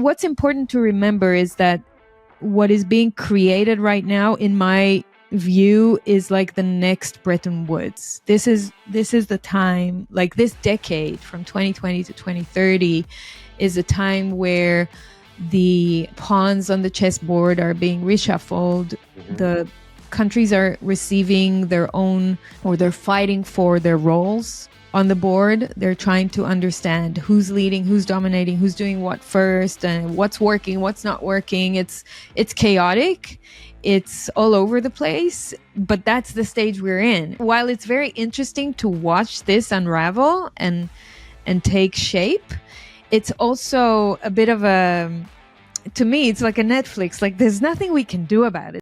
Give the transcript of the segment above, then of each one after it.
what's important to remember is that what is being created right now, in my view, is like the next Bretton Woods. This is the time, like this decade from 2020 to 2030 is a time where the pawns on the chessboard are being reshuffled. The countries are receiving their own, or they're fighting for their roles on the board. They're trying to understand who's leading, who's dominating, who's doing what first, and what's working, what's not working. It's chaotic. It's all over the place, but that's the stage we're in. While it's very interesting to watch this unravel and take shape, it's also a bit of a, to me, it's like a Netflix. Like there's nothing we can do about it.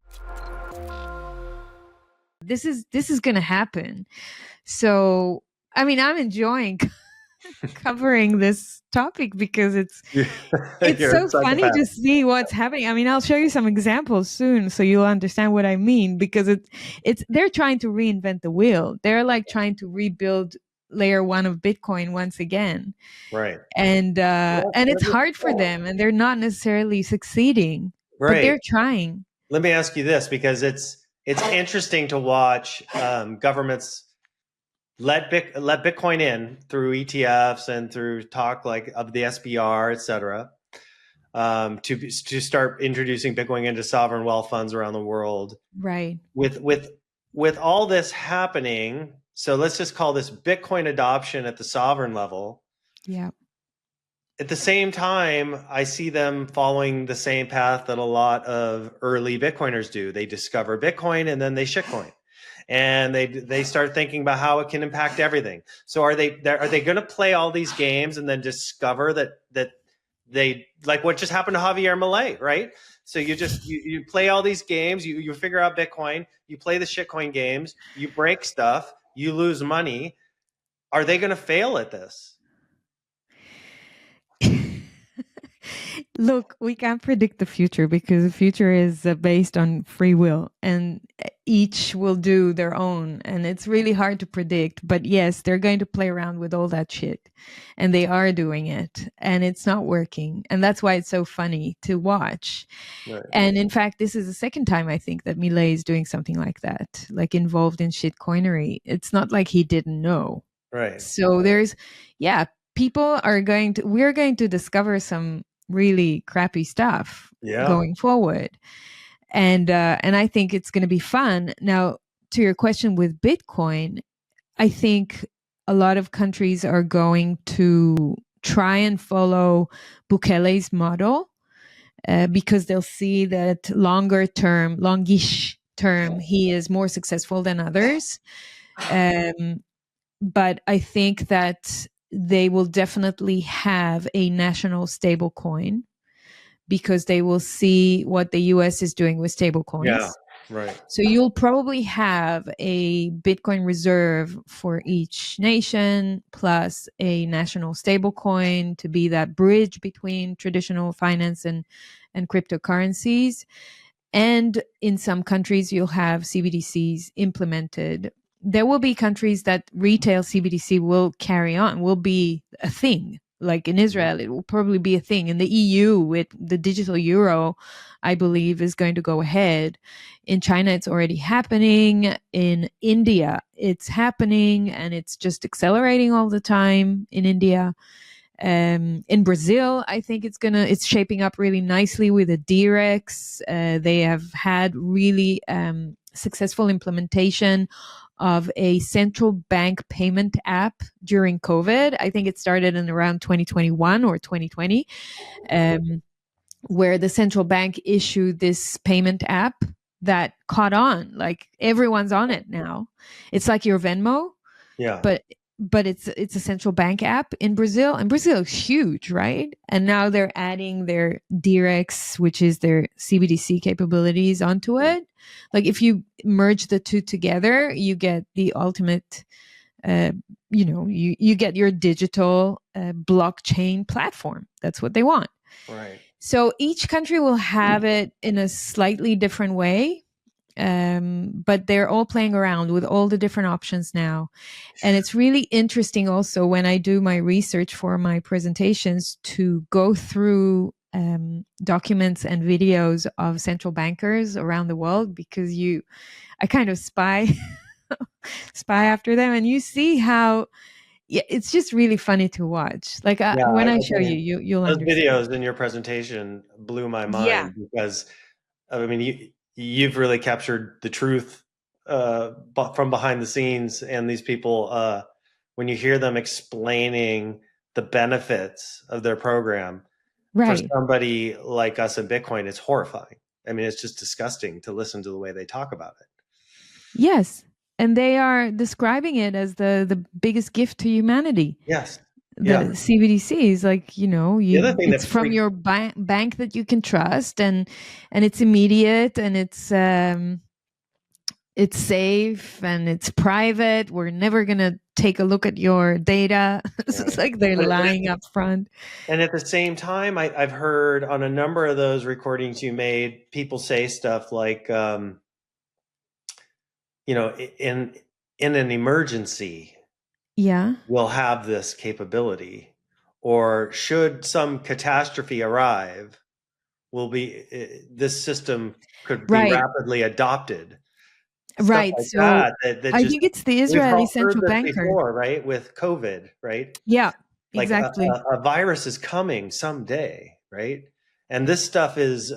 This is going to happen. So, I mean, I'm enjoying covering this topic because it's so funny to see what's happening. I mean, I'll show you some examples soon so you'll understand what I mean, because it's they're trying to reinvent the wheel. They're like trying to rebuild layer one of Bitcoin once again. Right. And it's hard for them, and they're not necessarily succeeding, but they're trying. Let me ask you this, because it's interesting to watch governments let Bitcoin in through ETFs and through talk like of the SBR, et cetera, to start introducing Bitcoin into sovereign wealth funds around the world. Right. With all this happening, so let's just call this Bitcoin adoption at the sovereign level. Yeah. At the same time, I see them following the same path that a lot of early Bitcoiners do. They discover Bitcoin and then they shitcoin. And they start thinking about how it can impact everything. So are they going to play all these games and then discover that they, like what just happened to Javier Milei, right? So you play all these games, you figure out Bitcoin, you play the shitcoin games, you break stuff, you lose money. Are they going to fail at this? Look, we can't predict the future because the future is based on free will, and each will do their own, and it's really hard to predict. But yes, they're going to play around with all that shit, and they are doing it, and it's not working. And that's why it's so funny to watch. Right. And in fact, this is the second time I think that Milei is doing something like that, like involved in shitcoinery. It's not like he didn't know. Right. So we're going to discover some really crappy stuff going forward. And I think it's going to be fun. Now, to your question with Bitcoin, I think a lot of countries are going to try and follow Bukele's model because they'll see that longish term, he is more successful than others. But I think that they will definitely have a national stable coin because they will see what the US is doing with stable coins. Yeah, right. So you'll probably have a Bitcoin reserve for each nation plus a national stable coin to be that bridge between traditional finance and cryptocurrencies. And in some countries, you'll have CBDCs implemented. There will be countries that retail CBDC will carry on, will be a thing. Like in Israel, it will probably be a thing. In the EU, with the digital euro, I believe, is going to go ahead. In China, it's already happening. In India, it's happening, and it's just accelerating all the time in India. In Brazil, I think it's shaping up really nicely with the DREX. They have had really successful implementation of a central bank payment app during COVID. I think it started in around 2021 or 2020, where the central bank issued this payment app that caught on. Like everyone's on it now. It's like your Venmo, but it's a central bank app in Brazil, and Brazil is huge, right? And now they're adding their DREX, which is their CBDC capabilities, onto it. Like if you merge the two together, you get the ultimate, you get your digital blockchain platform. That's what they want. Right. So each country will have it in a slightly different way. But they're all playing around with all the different options now. And it's really interesting also when I do my research for my presentations to go through documents and videos of central bankers around the world, because I kind of spy after them, and you see how it's just really funny to watch. Like when I show you'll those understand. videos in your presentation blew my Yeah, mind because I mean you've really captured the truth but from behind the scenes, and these people when you hear them explaining the benefits of their program for right. somebody like us in Bitcoin, it's horrifying. I mean, it's just disgusting to listen to the way they talk about it. Yes, and they are describing it as the biggest gift to humanity. Yes. Yeah. The CBDCs, like, The other thing it's that from freaks your bank that you can trust, and it's immediate, and it's safe, and it's private. We're never gonna take a look at your data. It's like they're lying up front. And at the same time, I've heard on a number of those recordings you made, people say stuff like, in an emergency, Yeah, we'll have this capability, or should some catastrophe arrive, this system could be right, rapidly adopted. Stuff right. like So that I just, think it's the we've Israeli all heard central this banker. before, right? With COVID, right? Yeah, Like exactly. a virus is coming someday, right? And this stuff is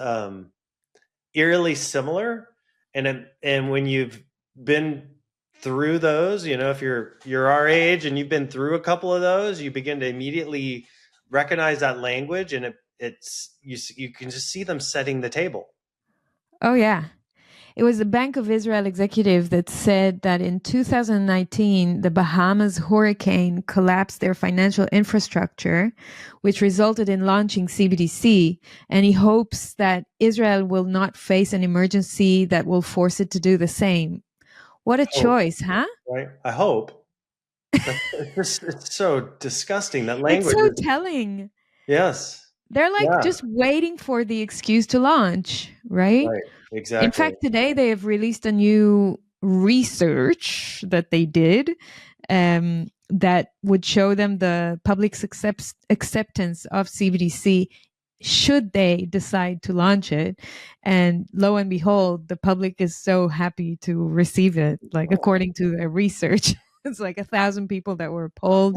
eerily similar. And when you've been through those, if you're our age and you've been through a couple of those, you begin to immediately recognize that language, and it's you can just see them setting the table. Oh yeah. It was the Bank of Israel executive that said that in 2019, the Bahamas hurricane collapsed their financial infrastructure, which resulted in launching CBDC. And he hopes that Israel will not face an emergency that will force it to do the same. What a choice, huh? Right? I hope. It's so disgusting. That It's language so is, telling. yes. They're like Yeah. just waiting for the excuse to launch, right? Right. In Exactly. fact, today they have released a new research that they did, that would show them the public's acceptance of CBDC should they decide to launch it. And lo and behold, the public is so happy to receive it. Like, according to the research, it's like 1,000 people that were polled.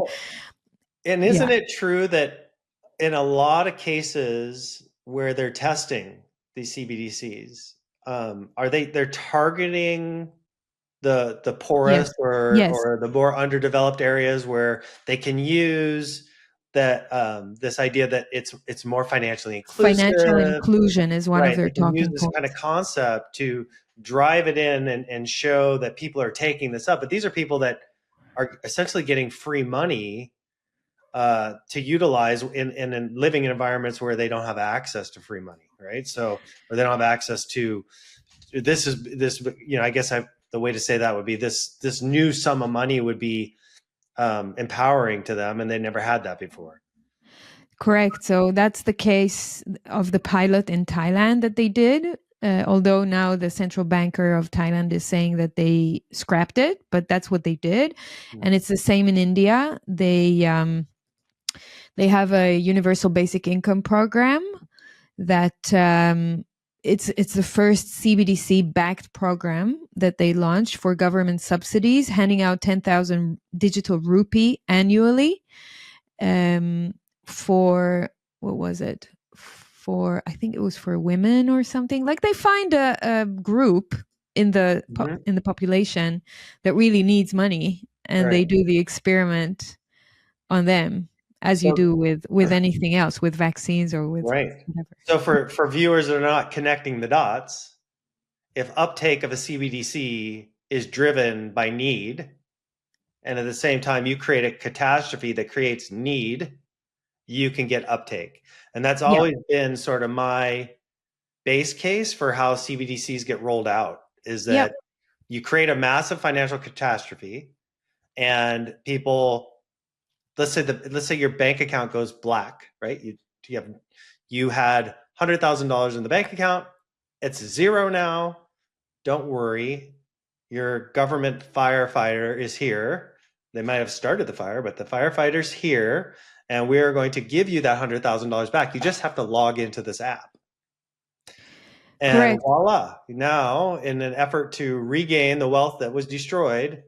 And Yeah. isn't it true that in a lot of cases where they're testing these CBDCs, they're targeting the Yes. poorest Yes. or the more underdeveloped areas where they can use that this idea that it's more financially Financial inclusive, inclusion is one of right? their They can use talking this kind of points. concept to drive it in and show that people are taking this up. But these are people that are essentially getting free money to utilize in living in environments where they don't have access to free money, right? So, or they don't have access to this. I guess the way to say that would be this new sum of money would be empowering to them, and they never had that before. Correct. So that's the case of the pilot in Thailand that they did. Although now the central banker of Thailand is saying that they scrapped it, but that's what they did. And it's the same in India. They have a universal basic income program that it's the first CBDC backed program that they launched for government subsidies, handing out 10,000 digital rupee annually, for what was it? For, I think it was for women or something. Like, they find a group in the population that really needs money, and Right. they do the experiment on them, as you do with anything else, with vaccines or with Right. whatever. So for viewers that are not connecting the dots, if uptake of a CBDC is driven by need, and at the same time you create a catastrophe that creates need, you can get uptake. And that's Yeah. always been sort of my base case for how CBDCs get rolled out, is that Yep. you create a massive financial catastrophe, and people, let's say your bank account goes black, right? You had $100,000 in the bank account. It's zero now. Don't worry. Your government firefighter is here. They might have started the fire, but the firefighter's here, and we are going to give you that $100,000 back. You just have to log into this app. And Correct. voila, now in an effort to regain the wealth that was destroyed,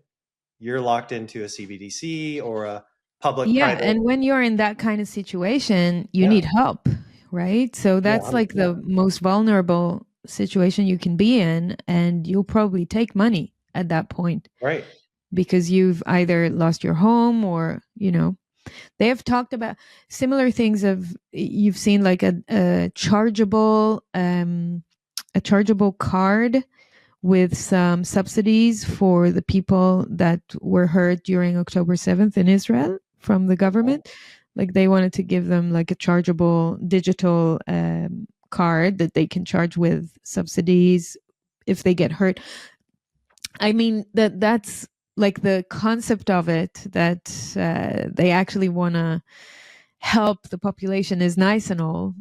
you're locked into a CBDC or a public-private. And when you're in that kind of situation, you need help, right? So that's the most vulnerable situation you can be in, and you'll probably take money at that point. Right. Because you've either lost your home or, they have talked about similar things you've seen like a chargeable card with some subsidies for the people that were hurt during October 7th in Israel from the government. Like they wanted to give them like a chargeable digital card that they can charge with subsidies if they get hurt. I mean, that's like the concept of it, that they actually want to help the population is nice and all.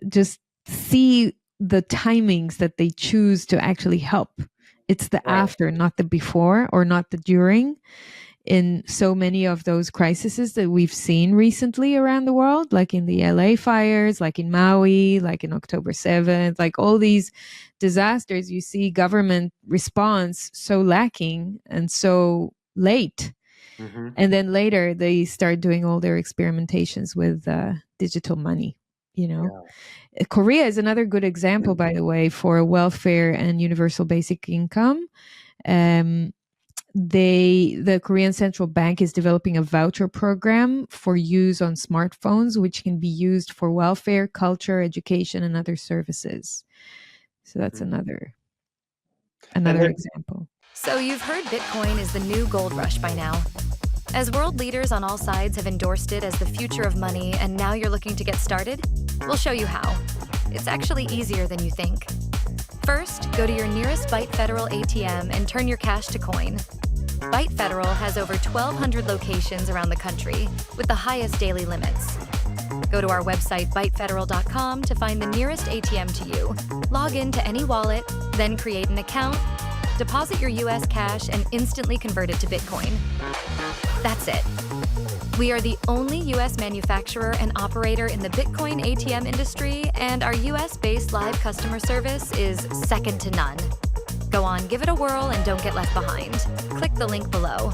Just see the timings that they choose to actually help. It's the after, not the before or not the during. In so many of those crises that we've seen recently around the world, like in the LA fires, like in Maui, like in October 7th, like all these disasters, you see government response so lacking and so late. Mm-hmm. And then later they start doing all their experimentations with digital money, Korea is another good example, by the way, for welfare and universal basic income. The Korean Central Bank is developing a voucher program for use on smartphones, which can be used for welfare, culture, education, and other services. So that's another example. So you've heard Bitcoin is the new gold rush by now. As world leaders on all sides have endorsed it as the future of money, and now you're looking to get started, we'll show you how. It's actually easier than you think. First, go to your nearest Byte Federal ATM and turn your cash to coin. Byte Federal has over 1,200 locations around the country with the highest daily limits. Go to our website, bytefederal.com, to find the nearest ATM to you. Log in to any wallet, then create an account, deposit your US cash, and instantly convert it to Bitcoin. That's it. We are the only US manufacturer and operator in the Bitcoin ATM industry, and our US-based live customer service is second to none. Go on, give it a whirl, and don't get left behind. Click the link below.